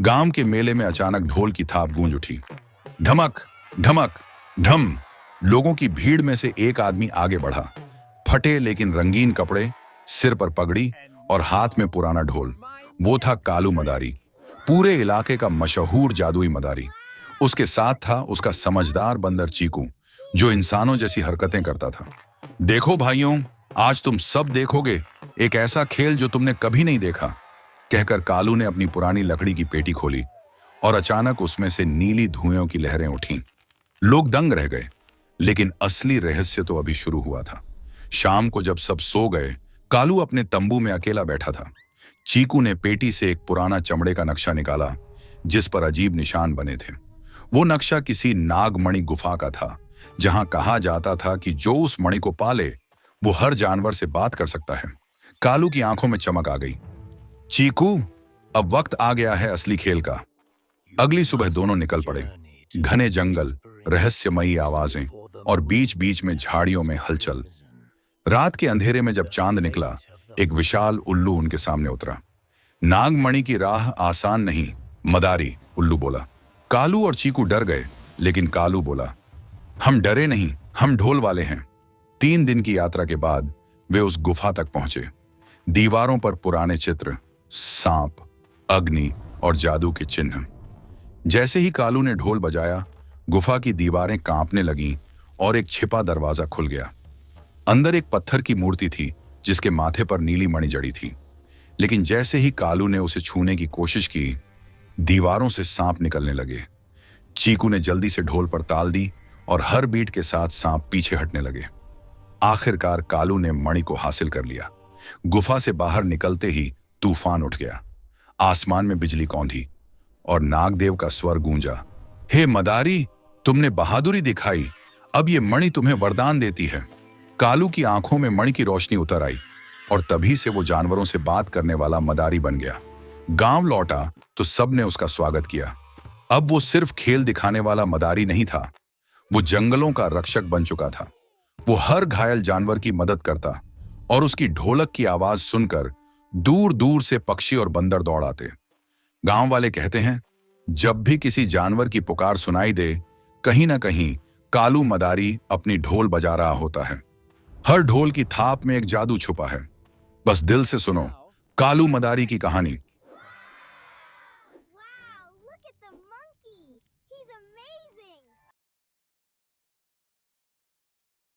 गांव के मेले में अचानक ढोल की थाप गूंज उठी। ढमक ढमक ढम। लोगों की भीड़ में से एक आदमी आगे बढ़ा। फटे लेकिन रंगीन कपड़े, सिर पर पगड़ी और हाथ में पुराना ढोल। वो था कालू मदारी, पूरे इलाके का मशहूर जादुई मदारी। उसके साथ था उसका समझदार बंदर चीकू, जो इंसानों जैसी हरकतें करता था। देखो भाइयों, आज तुम सब देखोगे एक ऐसा खेल जो तुमने कभी नहीं देखा, कहकर कालू ने अपनी पुरानी लकड़ी की पेटी खोली और अचानक उसमें से नीली धुएं की लहरें उठीं। लोग दंग रह गए, लेकिन असली रहस्य तो अभी शुरू हुआ था। शाम को जब सब सो गए, कालू अपने तंबू में अकेला बैठा था। चीकू ने पेटी से एक पुराना चमड़े का नक्शा निकाला, जिस पर अजीब निशान बने थे। वो नक्शा किसी नागमणि गुफा का था, जहां कहा जाता था कि जो उस मणि को पाले वो हर जानवर से बात कर सकता है। कालू की आंखों में चमक आ गई। चीकू, अब वक्त आ गया है असली खेल का। अगली सुबह दोनों निकल पड़े। घने जंगल, रहस्यमयी आवाजें और बीच बीच में झाड़ियों में हलचल। रात के अंधेरे में जब चांद निकला, एक विशाल उल्लू उनके सामने उतरा। नागमणि की राह आसान नहीं मदारी, उल्लू बोला। कालू और चीकू डर गए, लेकिन कालू बोला, हम डरे नहीं, हम ढोल वाले हैं। 3 दिन की यात्रा के बाद वे उस गुफा तक पहुंचे। दीवारों पर पुराने चित्र, सांप, अग्नि और जादू के चिन्ह। जैसे ही कालू ने ढोल बजाया, गुफा की दीवारें कांपने लगीं और एक छिपा दरवाजा खुल गया। अंदर एक पत्थर की मूर्ति थी, जिसके माथे पर नीली मणि जड़ी थी। लेकिन जैसे ही कालू ने उसे छूने की कोशिश की, दीवारों से सांप निकलने लगे। चीकू ने जल्दी से ढोल पर ताल दी और हर बीट के साथ सांप पीछे हटने लगे। आखिरकार कालू ने मणि को हासिल कर लिया। गुफा से बाहर निकलते ही तूफान उठ गया। आसमान में बिजली कौंधी और नागदेव का स्वर गूंजा, हे मदारी, तुमने बहादुरी दिखाई, अब ये मणि तुम्हें वरदान देती है। कालू की आंखों में मणि की रोशनी उतर आई और तभी से वो जानवरों से बात करने वाला मदारी बन गया। गांव लौटा तो सबने उसका स्वागत किया। अब वो सिर्फ खेल दिखाने वाला मदारी नहीं था, वो जंगलों का रक्षक बन चुका था। वो हर घायल जानवर की मदद करता और उसकी ढोलक की आवाज सुनकर दूर दूर से पक्षी और बंदर दौड़ आते। गांव वाले कहते हैं, जब भी किसी जानवर की पुकार सुनाई दे, कहीं ना कहीं कालू मदारी अपनी ढोल बजा रहा होता है। हर ढोल की थाप में एक जादू छुपा है। बस दिल से सुनो कालू मदारी की कहानी।